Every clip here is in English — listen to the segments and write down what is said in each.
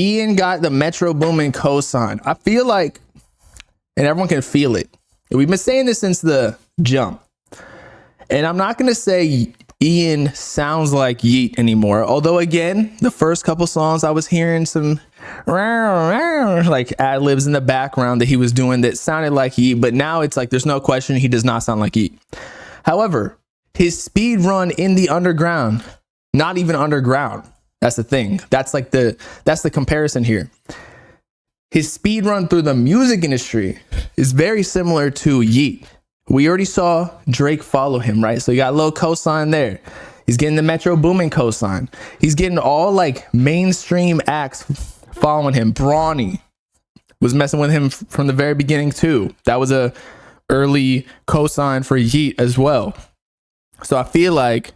Ian got the Metro Boomin cosign. I feel like, and everyone can feel it. We've been saying this since the jump. And I'm not going to say Ian sounds like Yeat anymore. Although, again, the first couple songs I was hearing some like ad libs in the background that he was doing that sounded like Yeat. But now it's like there's no question he does not sound like Yeat. However, his speed run in the underground, not even underground. That's the thing. That's the comparison here. His speed run through the music industry is very similar to Yeat. We already saw Drake follow him, right? So you got a little cosign there. He's getting the Metro Boomin cosign. He's getting all like mainstream acts following him. Brawny was messing with him from the very beginning too. That was a early cosign for Yeat as well. So I feel like,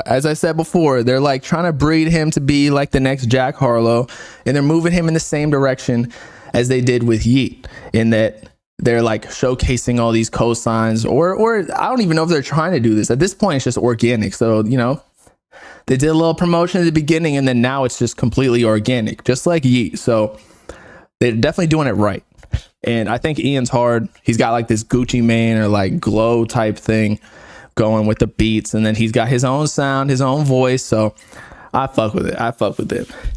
as I said before, they're like trying to breed him to be like the next Jack Harlow, and they're moving him in the same direction as they did with Yeat, in that they're like showcasing all these cosigns, or I don't even know if they're trying to do this. At this point, it's just organic. So, you know, they did a little promotion at the beginning, and then now it's just completely organic, just like Yeat. So they're definitely doing it right. And I think Ian's hard. He's got like this Gucci Mane or like glow type thing going with the beats, and then he's got his own sound, his own voice. So I fuck with it.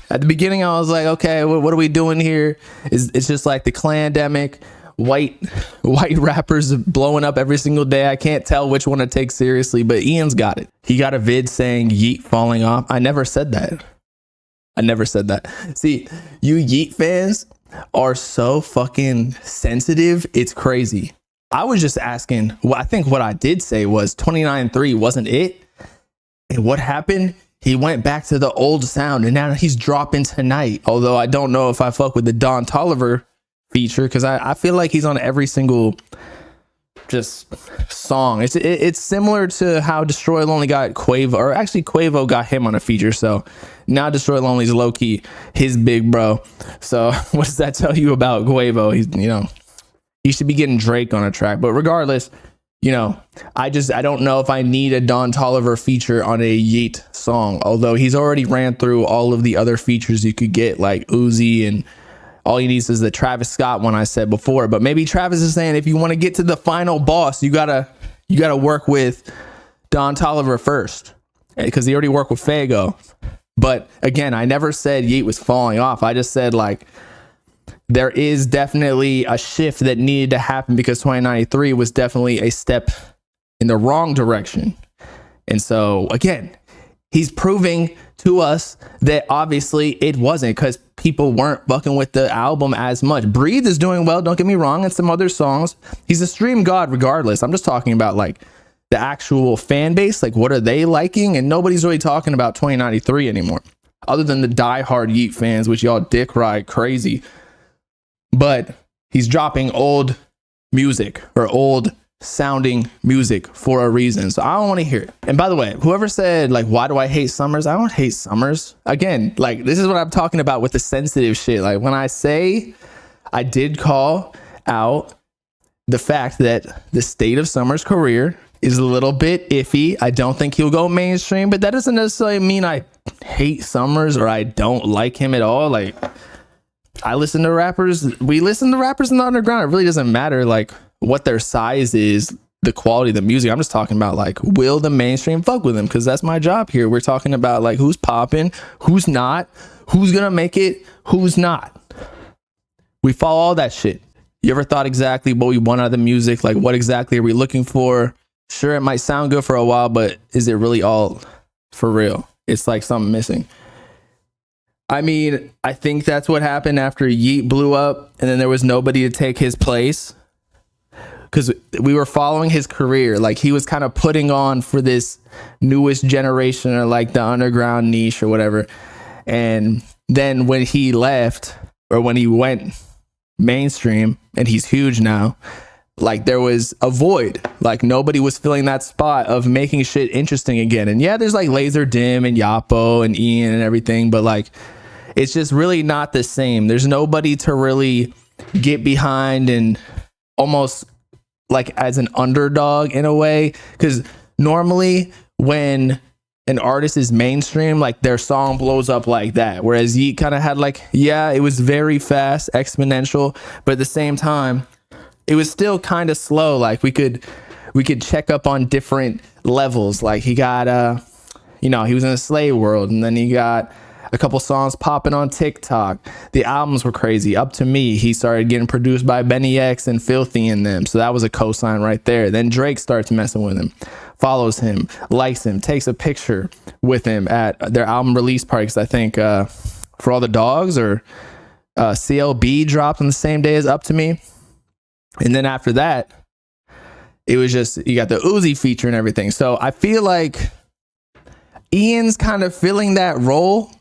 At the beginning, I was like, okay, what are we doing here? It's just like the clandemic white rappers blowing up every single day. I can't tell which one to take seriously, but Ian's got it. He got a vid saying Yeat falling off. I never said that. See, you Yeat fans are so fucking sensitive. It's crazy. I was just asking, I think what I did say was 29.3 wasn't it? And what happened? He went back to the old sound, and now he's dropping tonight. Although I don't know if I fuck with the Don Toliver feature, because I feel like he's on every single just song. It's similar to how Destroy Lonely got Quavo, or actually Quavo got him on a feature. So now Destroy Lonely's low key his big bro. So what does that tell you about Quavo? He's, you know, he should be getting Drake on a track. But regardless, you know, I don't know if I need a Don Toliver feature on a Yeat song, although he's already ran through all of the other features you could get, like Uzi, and all he needs is the Travis Scott one I said before. But maybe Travis is saying if you want to get to the final boss, you gotta work with Don Toliver first, because he already worked with Fago. But again, I never said Yeat was falling off. I just said like there is definitely a shift that needed to happen, because 2093 was definitely a step in the wrong direction. And so again, he's proving to us that obviously it wasn't, because people weren't fucking with the album as much. Breathe is doing well, don't get me wrong, and some other songs. He's a stream god regardless. I'm just talking about like the actual fan base, like what are they liking? And nobody's really talking about 2093 anymore, other than the diehard Yeat fans, which y'all dick ride crazy. But he's dropping old music, or old sounding music, for a reason. So I don't want to hear it. And by the way, whoever said like, why do I hate Summers? I don't hate Summers. Again, like this is what I'm talking about with the sensitive shit. Like when I say I did call out the fact that the state of Summers' career is a little bit iffy. I don't think he'll go mainstream, but that doesn't necessarily mean I hate Summers or I don't like him at all. Like I listen to rappers. We listen to rappers in the underground. It really doesn't matter like what their size is, the quality of the music. I'm just talking about like, will the mainstream fuck with him? Because that's my job here. We're talking about like who's popping, who's not, who's gonna make it, who's not. We follow all that shit. You ever thought exactly what we want out of the music? Like what exactly are we looking for? Sure, it might sound good for a while, but is it really all for real? It's like something missing. I mean, I think that's what happened after Yeat blew up, and then there was nobody to take his place, because we were following his career. Like he was kind of putting on for this newest generation, or like the underground niche or whatever. And then when he left, or when he went mainstream, and he's huge now, like there was a void. Like nobody was filling that spot of making shit interesting again. And yeah, there's like Laser Dim and Yapo and Ian and everything, but like it's just really not the same. There's nobody to really get behind and almost like as an underdog in a way, because normally when an artist is mainstream, like their song blows up like that. Whereas Yeat kind of had like, yeah, it was very fast, exponential, but at the same time, it was still kind of slow. Like we could check up on different levels. Like he got he was in the Slave World, and then he got a couple songs popping on TikTok. The albums were crazy. Up to Me, he started getting produced by Benny X and Filthy in them. So that was a cosign right there. Then Drake starts messing with him, follows him, likes him, takes a picture with him at their album release party. 'Cause I think For All the Dogs or CLB dropped on the same day as Up to Me. And then after that, it was just, you got the Uzi feature and everything. So I feel like Ian's kind of filling that role.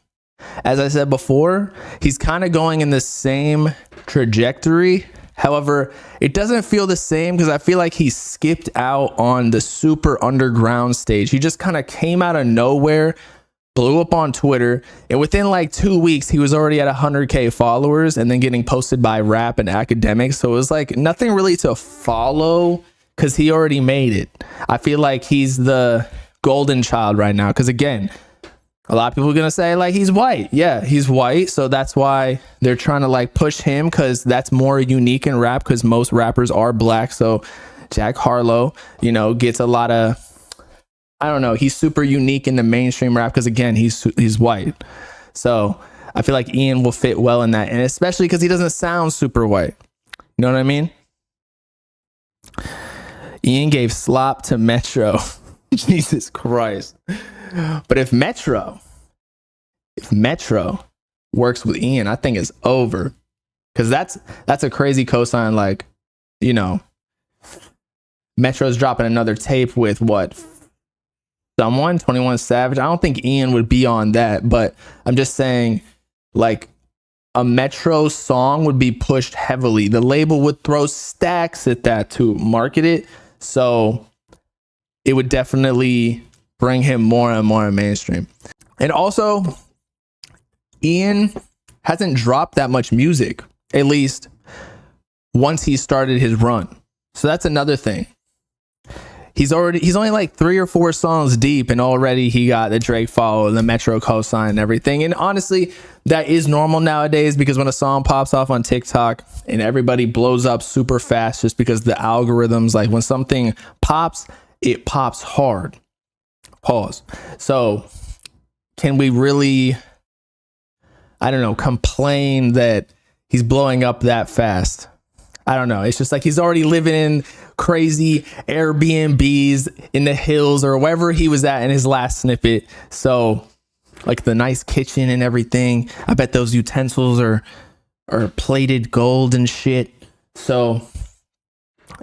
As I said before, he's kind of going in the same trajectory. However, it doesn't feel the same because I feel like he skipped out on the super underground stage. He just kind of came out of nowhere, blew up on Twitter, and within like 2 weeks, he was already at 100K followers and then getting posted by Rap and Academics. So it was like nothing really to follow because he already made it. I feel like he's the golden child right now because, again, a lot of people are going to say like he's white. Yeah, he's white. So that's why they're trying to like push him because that's more unique in rap because most rappers are black. So Jack Harlow, gets a lot of, I don't know, he's super unique in the mainstream rap because, again, he's white. So I feel like Ian will fit well in that. And especially because he doesn't sound super white. You know what I mean? Ian gave slop to Metro. Jesus Christ. But if Metro works with Ian, I think it's over. Because that's a crazy cosign. Like, Metro's dropping another tape with what? 21 Savage. I don't think Ian would be on that, but I'm just saying, like, a Metro song would be pushed heavily. The label would throw stacks at that to market it. So it would definitely bring him more and more mainstream. And also, Ian hasn't dropped that much music, at least once he started his run. So that's another thing. He's only like 3 or 4 songs deep, and already he got the Drake follow, the Metro cosign and everything. And honestly, that is normal nowadays because when a song pops off on TikTok and everybody blows up super fast just because the algorithms, like when something pops, it pops hard. Pause. So can we really, I don't know, complain that he's blowing up that fast? I don't know. It's just like he's already living in crazy Airbnbs in the hills or wherever he was at in his last snippet. So like the nice kitchen and everything. I bet those utensils are plated gold and shit. So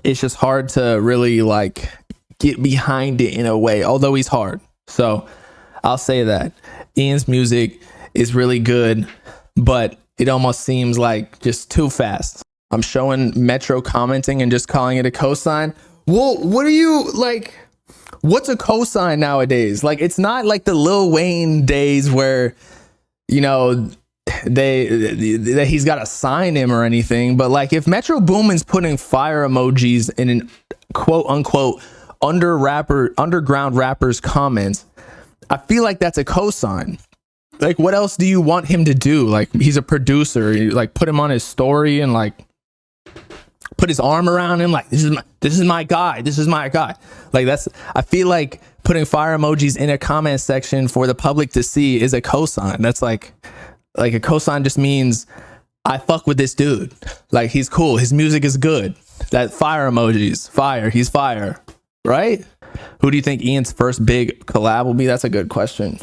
it's just hard to really like get behind it in a way, although he's hard. So I'll say that Ian's music is really good, but it almost seems like just too fast. I'm showing Metro commenting and just calling it a cosign. Well, what are you like? What's a cosign nowadays? Like, it's not like the Lil Wayne days where, he's got to sign him or anything. But like, if Metro Boomin's putting fire emojis in an quote unquote underground rapper's comments, I feel like that's a cosign. Like, what else do you want him to do? Like, he's a producer. You like put him on his story and like put his arm around him. Like, this is my guy. This is my guy. Like, I feel like putting fire emojis in a comment section for the public to see is a cosign. That's like a cosign just means I fuck with this dude. Like, he's cool. His music is good. That fire emojis, fire. He's fire. Right? Who do you think Ian's first big collab will be? That's a good question.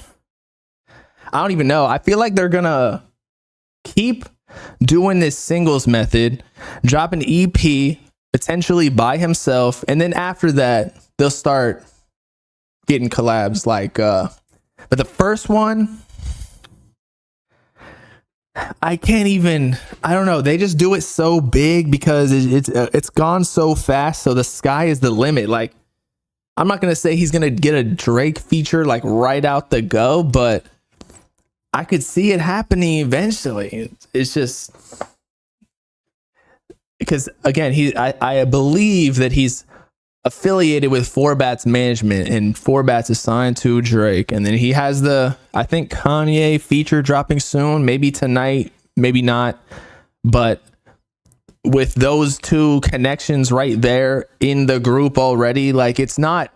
I don't even know. I feel like they're gonna keep doing this singles method, drop an EP potentially by himself, and then after that they'll start getting collabs. Like, but the first one, I don't know. They just do it so big because it's gone so fast. So the sky is the limit. Like, I'm not going to say he's going to get a Drake feature like right out the go, but I could see it happening eventually. It's just because, again, I believe that he's affiliated with 4Bats management, and 4Bats is signed to Drake. And then he has I think Kanye feature dropping soon, maybe tonight, maybe not. But with those two connections right there in the group already, like it's not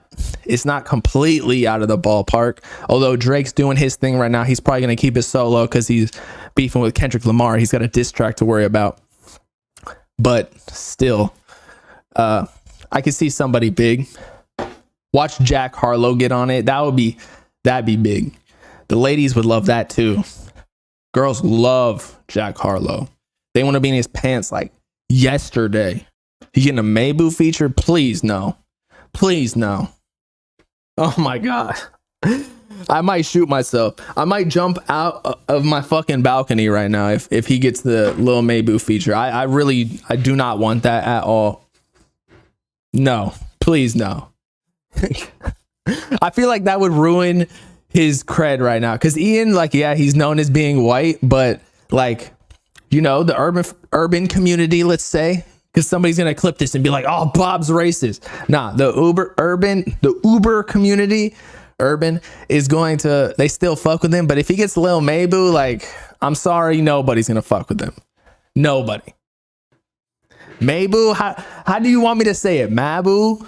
completely out of the ballpark. Although Drake's doing his thing right now, he's probably going to keep it solo because he's beefing with Kendrick Lamar. He's got a diss track to worry about. But still, I could see somebody big. Watch Jack Harlow get on it. That'd be big. The ladies would love that too. Girls love Jack Harlow. They want to be in his pants like yesterday. He getting a Mabu feature? Please no. Please no. Oh my God. I might shoot myself. I might jump out of my fucking balcony right now if he gets the Lil Mabu feature. I do not want that at all. No, please no. I feel like that would ruin his cred right now. Cause Ian, like, yeah, he's known as being white, but like, you know, the urban community, let's say, because somebody's gonna clip this and be like, "Oh, Bob's racist." Nah, the Uber community, urban is going to. They still fuck with him, but if he gets Lil Mabu, like, I'm sorry, nobody's gonna fuck with him. Nobody. Mabu, how do you want me to say it? Mabu,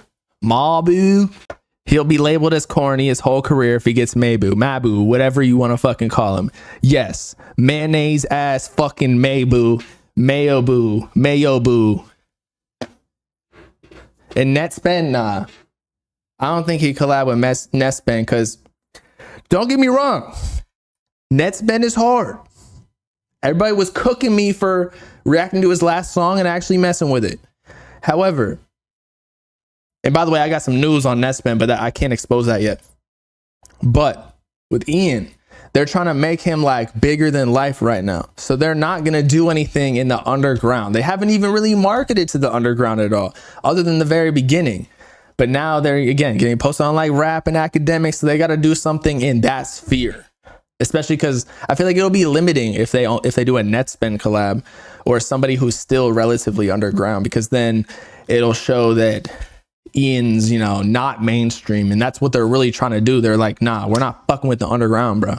he'll be labeled as corny his whole career if he gets Mabu, whatever you want to fucking call him. Yes, mayonnaise ass fucking Mayo boo. And Netspend, nah. I don't think he collab with Netspend because, don't get me wrong, Netspend is hard. Everybody was cooking me for reacting to his last song and actually messing with it. However, and by the way, I got some news on Netspend, but I can't expose that yet. But with Ian, they're trying to make him like bigger than life right now. So they're not going to do anything in the underground. They haven't even really marketed to the underground at all, other than the very beginning. But now they're, again, getting posted on like rap and academics. So they got to do something in that sphere. Especially because I feel like it'll be limiting if they do a Netspend collab or somebody who's still relatively underground, because then it'll show that Ian's, you know, not mainstream, and that's what they're really trying to do. They're like, nah, we're not fucking with the underground, bro.